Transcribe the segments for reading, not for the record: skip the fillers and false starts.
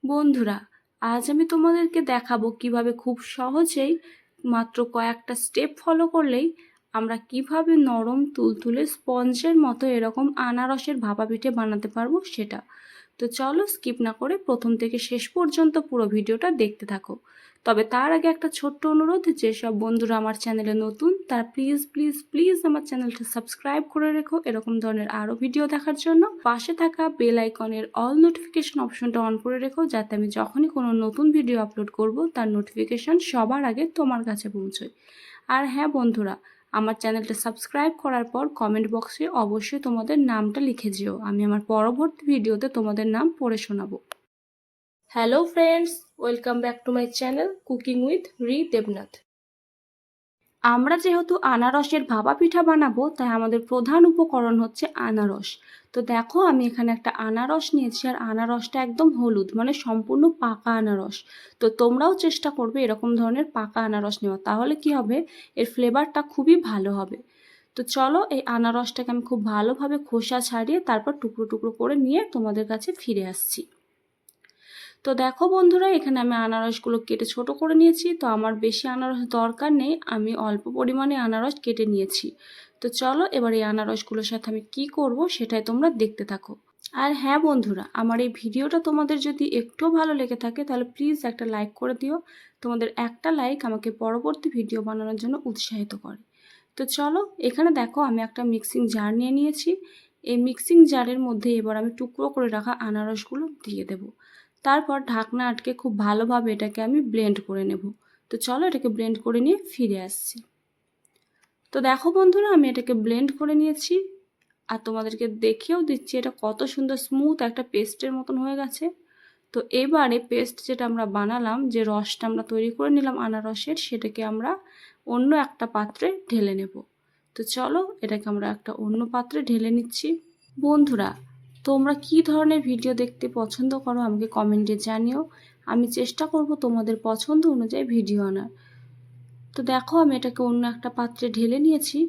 বন্ধুরা, আজ আমি তোমাদেরকে দেখাবো কিভাবে খুব সহজেই মাত্র কয়েকটা স্টেপ ফলো করলেই আমরা কিভাবে নরম তুলতুলে স্পঞ্জের মতো এরকম আনারসের ভাপা পিঠে বানাতে পারবো সেটা। তো চলো স্কিপ না করে প্রথম থেকে শেষ পর্যন্ত পুরো ভিডিওটা দেখতে থাকো। তবে তার আগে একটা ছোট্ট অনুরোধ, যেসব বন্ধুরা আমার চ্যানেলে নতুন তারা প্লিজ প্লিজ প্লিজ আমার চ্যানেলটা সাবস্ক্রাইব করে রেখো এরকম ধরনের আরও ভিডিও দেখার জন্য। পাশে থাকা বেল আইকনের অল নোটিফিকেশন অপশনটা অন করে রেখো, যাতে আমি যখনই কোনো নতুন ভিডিও আপলোড করব তার নোটিফিকেশন সবার আগে তোমার কাছে পৌঁছয়। আর হ্যাঁ বন্ধুরা, আমার চ্যানেলটা সাবস্ক্রাইব করার পর কমেন্ট বক্সে অবশ্যই তোমাদের নামটা লিখে যেও, আমি আমার পরবর্তী ভিডিওতে তোমাদের নাম পড়ে শোনাবো। Hello friends, welcome back to my channel cooking with রি দেবনাথ। আমরা যেহেতু আনারসের ভাপা পিঠা বানাবো, তাই আমাদের প্রধান উপকরণ হচ্ছে আনারস। তো দেখো, আমি এখানে একটা আনারস নিয়েছি, আর আনারসটা একদম হলুদ, মানে সম্পূর্ণ পাকা আনারস। তো তোমরাও চেষ্টা করবে এরকম ধরনের পাকা আনারস নেওয়া, তাহলে কি হবে, এর ফ্লেভারটা খুবই ভালো হবে। তো চলো, এই আনারসটাকে আমি খুব ভালোভাবে খোসা ছাড়িয়ে তারপর টুকরো টুকরো করে নিয়ে তোমাদের কাছে ফিরে আসছি। তো দেখো বন্ধুরা, এখানে আমি আনারসগুলো কেটে ছোট করে নিয়েছি। তো আমার বেশি আনারস দরকার নেই, আমি অল্প পরিমাণে আনারস কেটে নিয়েছি। তো চলো, এবার এই আনারসগুলোর সাথে আমি কি করব সেটাই তোমরা দেখতে থাকো। আর হ্যাঁ বন্ধুরা, আমার এই ভিডিওটা তোমাদের যদি একটুও ভালো লেগে থাকে তাহলে প্লিজ একটা লাইক করে দিও। তোমাদের একটা লাইক আমাকে পরবর্তী ভিডিও বানানোর জন্য উৎসাহিত করে। তো চলো, এখানে দেখো আমি একটা মিক্সিং জার নিয়ে নিয়েছি। এই মিক্সিং জারের মধ্যে এবার আমি টুকরো করে রাখা আনারসগুলো দিয়ে দেব। তারপর ঢাকনা আটকে খুব ভালোভাবে এটাকে আমি ব্লেন্ড করে নেব। তো চলো, এটাকে ব্লেন্ড করে নিয়ে ফিরে আসছি। তো দেখো বন্ধুরা, আমি এটাকে ব্লেন্ড করে নিয়েছি, আর তোমাদেরকে দেখিয়েও দিচ্ছি এটা কত সুন্দর স্মুথ একটা পেস্টের মতন হয়ে গেছে। তো এবারে পেস্ট যেটা আমরা বানালাম, যে রসটা আমরা তৈরি করে নিলাম আনারসের, সেটাকে আমরা অন্য একটা পাত্রে ঢেলে নেব। তো চলো, এটাকে আমরা একটা অন্য পাত্রে ঢেলে নিচ্ছি। বন্ধুরা, তোমরা কি ধরনের ভিডিও দেখতে পছন্দ করো আমাকে কমেন্টে জানিও, আমি চেষ্টা করব তোমাদের পছন্দ অনুযায়ী ভিডিও আনার। তো দেখো, আমি এটাকে অন্য একটা পাত্রে ঢেলে নিয়েছি।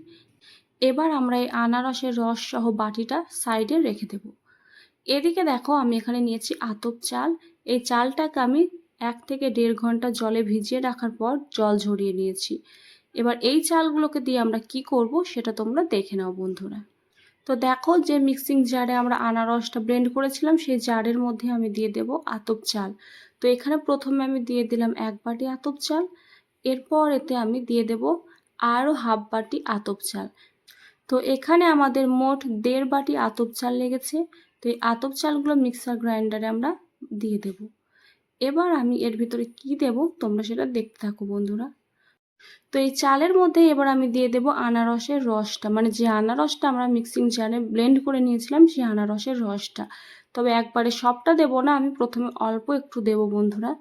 এবার আমরা এই আনারসের রস সহ বাটিটা সাইডে রেখে দেব। এদিকে দেখো, আমি এখানে নিয়েছি আতপ চাল। এই চালটাকে আমি 1 থেকে 1.5 ঘন্টা জলে ভিজিয়ে রাখার পর জল ঝরিয়ে নিয়েছি। এবার এই চালগুলোকে দিয়ে আমরা কি করব সেটা তোমরা দেখে নাও বন্ধুরা। তো দেখো, যে মিক্সিং জারে আমরা আনারসটা ব্লেন্ড করেছিলাম সেই জারের মধ্যে আমি দিয়ে দেব আতপ চাল। তো এখানে প্রথমে আমি দিয়ে দিলাম 1 বাটি আতপ চাল। এরপর এতে আমি দিয়ে দেব আরও হাফ বাটি আতপ চাল। তো এখানে আমাদের মোট 1.5 বাটি আতপ চাল লেগেছে। তো এই আতপ চালগুলো মিক্সার গ্রাইন্ডারে আমরা দিয়ে দেব। এবার আমি এর ভিতরে কি দেব তোমরা সেটা দেখতে থাকো বন্ধুরা। তো এই চালের মধ্যে এবার আমি দিয়ে দেব আনারসের রসটা, মানে যে আনারসটা আমরা মিক্সিং জারে ব্লেন্ড করে নিয়েছিলাম সেই আনারসের রসটা। তবে একবারে সবটা দেব না, আমি প্রথমে অল্প একটু দেব বন্ধুরা।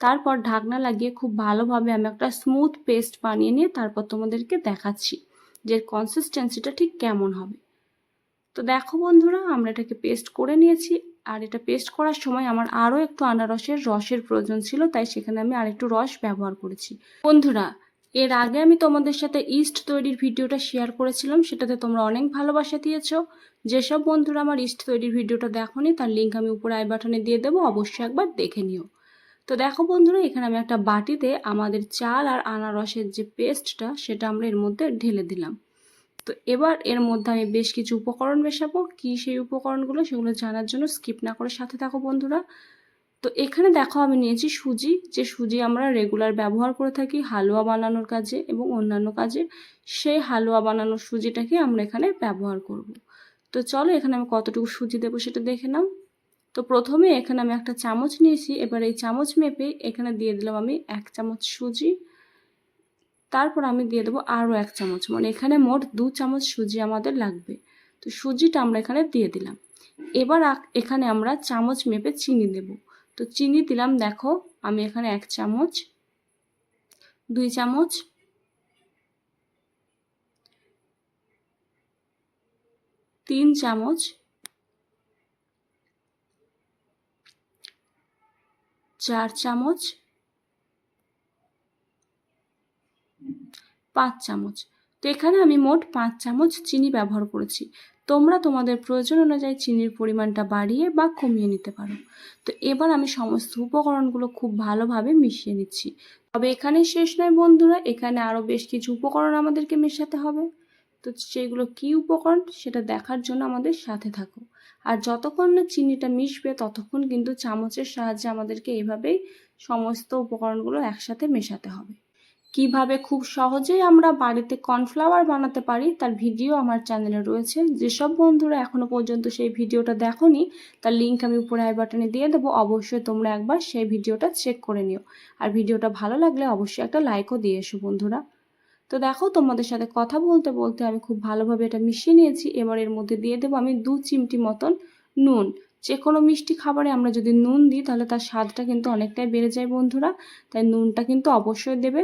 তারপর ঢাকনা লাগিয়ে খুব ভালোভাবে আমি একটা স্মুথ পেস্ট বানিয়ে নিয়ে তারপর তোমাদেরকে দেখাচ্ছি যে কনসিস্টেন্সিটা ঠিক কেমন হবে। তো দেখো বন্ধুরা, আমরা এটাকে পেস্ট করে নিয়েছি। আর এটা পেস্ট করার সময় আমার আরও একটু আনারসের রসের প্রয়োজন ছিল, তাই সেখানে আমি আরেকটু রস ব্যবহার করেছি। বন্ধুরা, এর আগে আমি তোমাদের সাথে ইস্ট তৈরির ভিডিওটা শেয়ার করেছিলাম, সেটাতে তোমরা অনেক ভালোবাসা দিয়েছো। যেসব বন্ধুরা আমার ইস্ট তৈরির ভিডিওটা দেখোনি তার লিঙ্ক আমি উপরে আই বাটনে দিয়ে দেবো, অবশ্যই একবার দেখে নিও। তো দেখো বন্ধুরা, এখানে আমি একটা বাটিতে আমাদের চাল আর আনারসের যে পেস্টটা সেটা আমরা এর মধ্যে ঢেলে দিলাম। তো এবার এর মধ্যে আমি বেশ কিছু উপকরণ মেশাবো। কি সেই উপকরণগুলো সেগুলো জানার জন্য স্কিপ না করে সাথে থাকো বন্ধুরা। তো এখানে দেখো, আমি নিয়েছি সুজি, যে সুজি আমরা রেগুলার ব্যবহার করে থাকি হালুয়া বানানোর কাজে এবং অন্যান্য কাজে। সেই হালুয়া বানানোর সুজিটাকে আমরা এখানে ব্যবহার করব। তো চলো, এখানে আমি কতটুকু সুজি দেবো সেটা দেখে নাও। তো প্রথমে এখানে আমি একটা চামচ নিয়েছি, এবার এই চামচ মেপে এখানে দিয়ে দিলাম আমি 1 চামচ সুজি। তারপর আমি দিয়ে দেবো আরও 1 চামচ, মানে এখানে মোট 2 চামচ সুজি আমাদের লাগবে। তো সুজিটা আমরা এখানে দিয়ে দিলাম। এবার এখানে আমরা চামচ মেপে চিনি দেব। তো চিনি দিলাম, দেখো আমি এখানে 1 চামচ, 2 চামচ, 3 চামচ, 4 চামচ, 5 চামচ। তো এখানে আমি মোট 5 চামচ চিনি ব্যবহার করেছি। তোমরা তোমাদের প্রয়োজন অনুযায়ী চিনির পরিমাণটা বাড়িয়ে বা কমিয়ে নিতে পারো। তো এবার আমি সমস্ত উপকরণগুলো খুব ভালোভাবে মিশিয়ে নিচ্ছি। তবে এখানেই শেষ নয় বন্ধুরা, এখানে আরও বেশ কিছু উপকরণ আমাদেরকে মেশাতে হবে। তো সেগুলো কী উপকরণ সেটা দেখার জন্য আমাদের সাথে থাকো। আর যতক্ষণ না চিনিটা মিশবে ততক্ষণ কিন্তু চামচের সাহায্যে আমাদেরকে এভাবেই সমস্ত উপকরণগুলো একসাথে মেশাতে হবে। কিভাবে খুব সহজেই আমরা বাড়িতে কর্নফ্লাওয়ার বানাতে পারি তার ভিডিও আমার চ্যানেলে রয়েছে। যেসব বন্ধুরা এখনও পর্যন্ত সেই ভিডিওটা দেখোনি তার লিঙ্ক আমি উপরে আই বাটনে দিয়ে দেবো, অবশ্যই তোমরা একবার সেই ভিডিওটা চেক করে নিও। আর ভিডিওটা ভালো লাগলে অবশ্যই একটা লাইকও দিয়ে এসো বন্ধুরা। তো দেখো তোমাদের সাথে কথা বলতে বলতে আমি খুব ভালোভাবে এটা মিশিয়ে নিয়েছি। এবার এর মধ্যে দিয়ে দেবো আমি 2 চিমটি মতন নুন। যে কোনো মিষ্টি খাবারে আমরা যদি নুন দিই তাহলে তার স্বাদটা কিন্তু অনেকটাই বেড়ে যায় বন্ধুরা, তাই নুনটা কিন্তু অবশ্যই দেবে।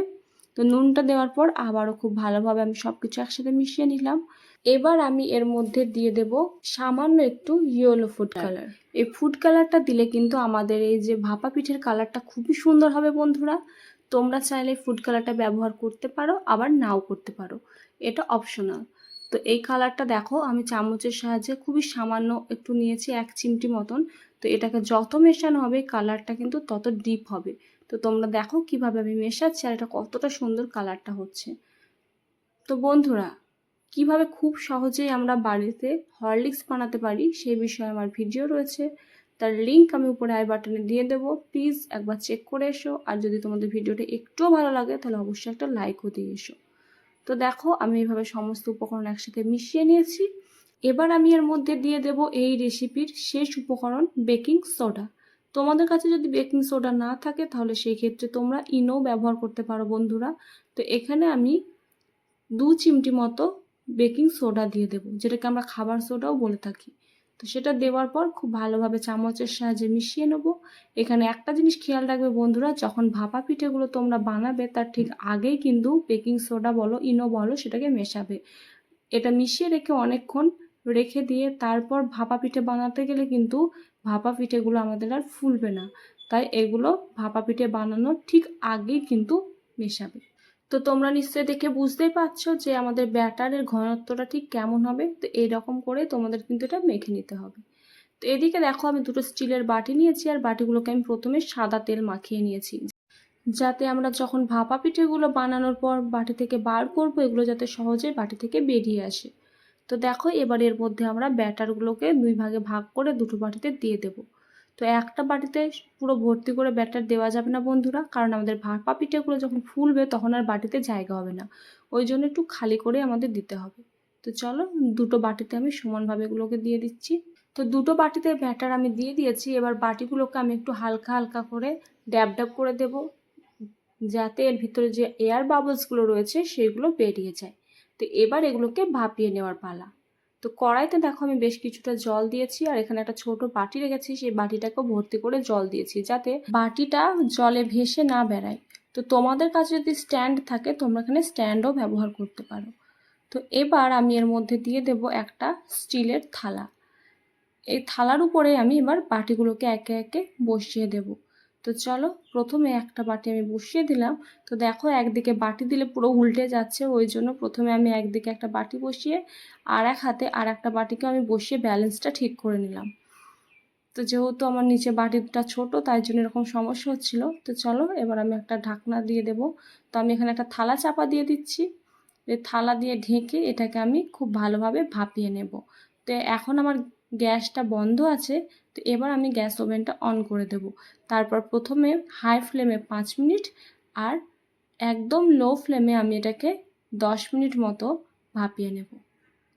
তো নুনটা দেওয়ার পর আবারও খুব ভালোভাবে আমি সব কিছু একসাথে মিশিয়ে নিলাম। এবার আমি এর মধ্যে দিয়ে দেব সামান্য একটু ইয়েলো ফুড কালার। এই ফুড কালারটা দিলে কিন্তু আমাদের এই যে ভাপা পিঠের কালারটা খুবই সুন্দর হবে বন্ধুরা। তোমরা চাইলে ফুড কালারটা ব্যবহার করতে পারো, আবার নাও করতে পারো, এটা অপশনাল। তো এই কালারটা দেখো আমি চামচের সাহায্যে খুবই সামান্য একটু নিয়েছি, 1 চিমটি মতন। তো এটাকে যত মেশানো হবে কালারটা কিন্তু তত ডিপ হবে। তো তোমরা দেখো কিভাবে আমি মেশাচ্ছি আর এটা কতটা সুন্দর কালারটা হচ্ছে। তো বন্ধুরা, কিভাবে খুব সহজেই আমরা বাড়িতে হরলিক্স বানাতে পারি সেই বিষয়ে আমার ভিডিও রয়েছে, তার লিঙ্ক আমি উপরে আই বাটনে দিয়ে দেবো। প্লিজ একবার চেক করে এসো। আর যদি তোমাদের ভিডিওটা একটুও ভালো লাগে তাহলে অবশ্যই একটা লাইকও দিয়ে এসো। তো দেখো আমি এইভাবে সমস্ত উপকরণ একসাথে মিশিয়ে নিয়েছি। এবার আমি এর মধ্যে দিয়ে দেব এই রেসিপির শেষ উপকরণ, বেকিং সোডা। তোমাদের কাছে যদি বেকিং সোডা না থাকে তাহলে সেই ক্ষেত্রে তোমরা ইনো ব্যবহার করতে পারো বন্ধুরা। তো এখানে আমি 2 চিমটি মতো বেকিং সোডা দিয়ে দেবো, যেটাকে আমরা খাবার সোডাও বলে থাকি। তো সেটা দেওয়ার পর খুব ভালোভাবে চামচের সাহায্যে মিশিয়ে নেব। এখানে একটা জিনিস খেয়াল রাখবে বন্ধুরা, যখন ভাপা পিঠেগুলো তোমরা বানাবে তার ঠিক আগেই কিন্তু বেকিং সোডা বলো ইনো বলো সেটাকে মেশাবে। এটা মিশিয়ে রেখে অনেকক্ষণ রেখে দিয়ে তারপর ভাপা পিঠে বানাতে গেলে কিন্তু ভাপা পিঠেগুলো আমাদের আর ফুলবে না। তাই এগুলো ভাপা পিঠে বানানোর ঠিক আগেই কিন্তু মেশাবে। তো তোমরা নিশ্চয়ই দেখে বুঝতেই পারছো যে আমাদের ব্যাটারের ঘনত্বটা ঠিক কেমন হবে। তো এইরকম করে তোমাদের কিন্তু এটা মেখে নিতে হবে। তো এদিকে দেখো আমি 2টো স্টিলের বাটি নিয়েছি আর বাটিগুলোকে আমি প্রথমে সাদা তেল মাখিয়ে নিয়েছি, যাতে আমরা যখন ভাপা পিঠেগুলো বানানোর পর বাটি থেকে বার করবো এগুলো যাতে সহজে বাটি থেকে বেরিয়ে আসে। তো দেখো এবার এর মধ্যে আমরা ব্যাটারগুলোকে 2 ভাগে ভাগ করে 2টো বাটিতে দিয়ে দেব। তো একটা বাটিতে পুরো ভর্তি করে ব্যাটার দেওয়া যাবে না বন্ধুরা, কারণ আমাদের ভাপা পিঠেগুলো যখন ফুলবে তখন আর বাটিতে জায়গা হবে না, ওই জন্য একটু খালি করে আমাদের দিতে হবে। তো চলো 2টো বাটিতে আমি সমানভাবে এগুলোকে দিয়ে দিচ্ছি। তো 2টো বাটিতে ব্যাটার আমি দিয়ে দিয়েছি। এবার বাটিগুলোকে আমি একটু হালকা হালকা করে ড্যাব ড্যাব করে দেব, যাতে এর ভিতরে যে এয়ার বাবলসগুলো রয়েছে সেগুলো বেরিয়ে যায়। তো এবার এগুলোকে ভাপিয়ে নেওয়ার পালা। তো কড়াইতে দেখো আমি বেশ কিছুটা জল দিয়েছি আর এখানে একটা ছোট বাটি রেখেছি, সেই বাটিটাকেও ভর্তি করে জল দিয়েছি যাতে বাটিটা জলে ভেসে না বেড়ায়। তো তোমাদের কাছে যদি স্ট্যান্ড থাকে তোমরা এখানে স্ট্যান্ডও ব্যবহার করতে পারো। তো এবার আমি এর মধ্যে দিয়ে দেব একটা স্টিলের থালা। এই থালার উপরে আমি এবার বাটিগুলোকে একে একে বসিয়ে দেব। তো চলো প্রথমে একটা বাটি আমি বসিয়ে দিলাম। তো দেখো একদিকে বাটি দিলে পুরো উল্টে যাচ্ছে, ওই জন্য প্রথমে আমি একদিকে একটা বাটি বসিয়ে আর এক হাতে আর একটা বাটিকে আমি বসিয়ে ব্যালেন্সটা ঠিক করে নিলাম। তো যেহেতু আমার নিচে বাটিটা ছোট তাই জন্য এরকম সমস্যা হচ্ছিল। তো চলো এবার আমি একটা ঢাকনা দিয়ে দেব। তো আমি এখানে একটা থালা চাপা দিয়ে দিচ্ছি। এই থালা দিয়ে ঢেকে এটাকে আমি খুব ভালোভাবে ভাপিয়ে নেব। তো এখন আমার গ্যাসটা বন্ধ আছে। তো এবার আমি গ্যাস ওভেনটা অন করে দেব। তারপর প্রথমে হাই ফ্লেমে 5 মিনিট আর একদম লো ফ্লেমে আমি এটাকে 10 মিনিট মতো ভাপিয়ে নেব।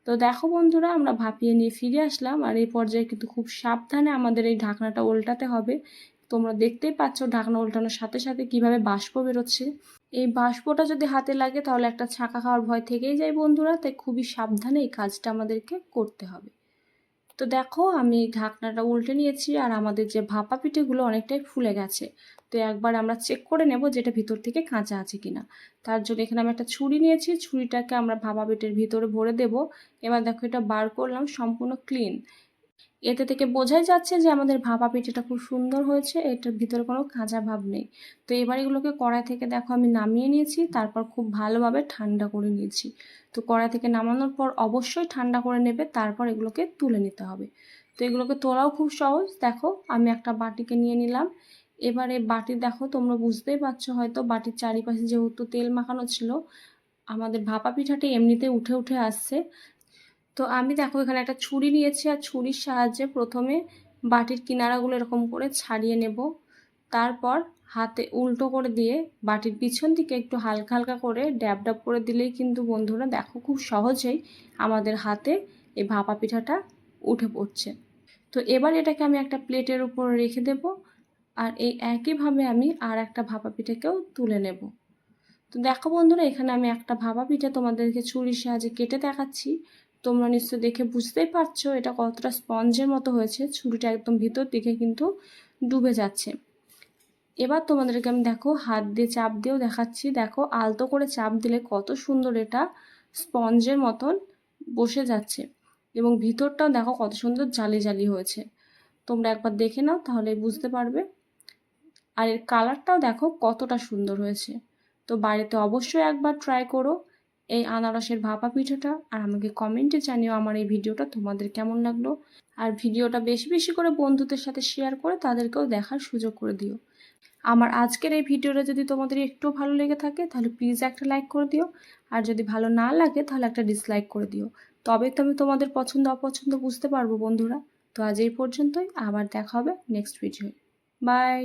তো দেখো বন্ধুরা আমরা ভাপিয়ে নিয়ে ফিরে আসলাম আর এই পর্যায়ে কিন্তু খুব সাবধানে আমাদের এই ঢাকনাটা উল্টাতে হবে। তোমরা দেখতেই পাচ্ছ ঢাকনা উল্টানোর সাথে সাথে কিভাবে বাষ্প বেরোচ্ছে। এই বাষ্পটা যদি হাতে লাগে তাহলে একটা ছাঁকা খাওয়ার ভয় থেকেই যায় বন্ধুরা, তাই খুবই সাবধানে এই কাজটা আমাদেরকে করতে হবে। তো দেখো আমি ঢাকনাটা উল্টে নিয়েছি আর আমাদের যে ভাপা পিঠেগুলো অনেকটাই ফুলে গেছে। তো একবার আমরা চেক করে নেব যেটা ভিতর থেকে কাঁচা আছে কিনা। তার জন্য এখানে আমি একটা ছুরি নিয়েছি, ছুরিটাকে আমরা ভাপা পিঠের ভিতরে ভরে দেব। এবার দেখো এটা বার করলাম সম্পূর্ণ ক্লিন। এতে থেকে বোঝাই যাচ্ছে যে আমাদের ভাপা পিঠাটা খুব সুন্দর হয়েছে, এটার ভিতরে কোনো কাঁচা ভাব নেই। তো এবার এগুলোকে কড়াই থেকে দেখো আমি নামিয়ে নিয়েছি, তারপর খুব ভালোভাবে ঠান্ডা করে নিয়েছি। তো কড়াই থেকে নামানোর পর অবশ্যই ঠান্ডা করে নেবে, তারপর এগুলোকে তুলে নিতে হবে। তো এগুলোকে তোলাও খুব সহজ। দেখো আমি একটা বাটিকে নিয়ে নিলাম। এবারে বাটি দেখো, তোমরা বুঝতেই পারছো হয়তো, বাটির চারিপাশে যেহেতু তেল মাখানো ছিল, আমাদের ভাপা পিঠাটি এমনিতে উঠে উঠে আসছে। তো আমি দেখো এখানে একটা ছুরি নিয়েছি, আর ছুরির সাহায্যে প্রথমে বাটির কিনারাগুলো এরকম করে ছাড়িয়ে নেব। তারপর হাতে উল্টো করে দিয়ে বাটির পিছন দিকে একটু হালকা হালকা করে ড্যাব ড্যাব করে দিলেই কিন্তু বন্ধুরা দেখো খুব সহজেই আমাদের হাতে এই ভাপা পিঠাটা উঠে পড়ছে। তো এবার এটাকে আমি একটা প্লেটের উপর রেখে দেব, আর এই একইভাবে আমি আর একটা ভাপা পিঠাকেও তুলে নেব। তো দেখো বন্ধুরা, এখানে আমি একটা ভাপা পিঠা তোমাদেরকে ছুরির সাহায্যে কেটে দেখাচ্ছি। তোমরা নিশ্চয়ই দেখে বুঝতেই পারছো এটা কতটা স্পঞ্জের মতো হয়েছে, ছুরিটা একদম ভিতর দিকে কিন্তু ডুবে যাচ্ছে। এবার তোমাদেরকে আমি দেখো হাত দিয়ে চাপ দিয়েও দেখাচ্ছি, দেখো আলতো করে চাপ দিলে কত সুন্দর এটা স্পঞ্জের মতন বসে যাচ্ছে, এবং ভিতরটাও দেখো কত সুন্দর জালি জালি হয়েছে। তোমরা একবার দেখে নাও তাহলে বুঝতে পারবে। আর এর কালারটাও দেখো কতটা সুন্দর হয়েছে। তো বাড়িতে অবশ্যই একবার ট্রাই করো এই আনারসের ভাপা পিঠাটা, আর আমাকে কমেন্টে জানিও আমার এই ভিডিওটা তোমাদের কেমন লাগলো। আর ভিডিওটা বেশি বেশি করে বন্ধুদের সাথে শেয়ার করে তাদেরকেও দেখার সুযোগ করে দিও। আমার আজকের এই ভিডিওটা যদি তোমাদের একটু ভালো লেগে থাকে তাহলে প্লিজ একটা লাইক করে দিও, আর যদি ভালো না লাগে তাহলে একটা ডিসলাইক করে দিও। তবে তো আমি তোমাদের পছন্দ অপছন্দ বুঝতে পারবো বন্ধুরা। তো আজ এই পর্যন্তই, আবার দেখা হবে নেক্সট ভিডিও। বাই।